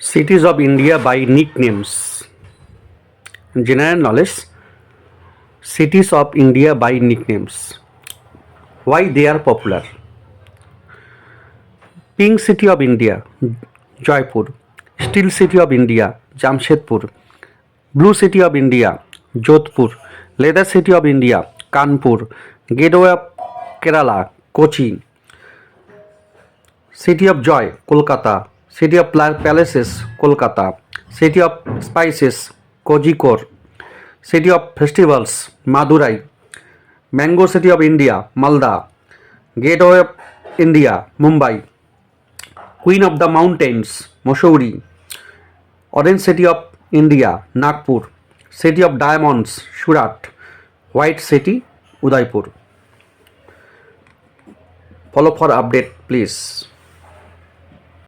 Cities of India by nicknames. General knowledge. Cities of India by nicknames. Why they are popular? Pink City of India, Jaipur. Steel City of India, Jamshedpur. Blue City of India, Jodhpur. Leather City of India, Kanpur. Gateway of Kerala, Kochi. City of Joy, Kolkata. City of Palaces, Kolkata. City of Spices, Kozhikode. City of Festivals, Madurai. Mango City of India, Malda. Gateway of India, Mumbai. Queen of the Mountains, Mussoorie. Orange City of India, Nagpur. City of Diamonds, Surat. White City, Udaipur. Follow for update, please.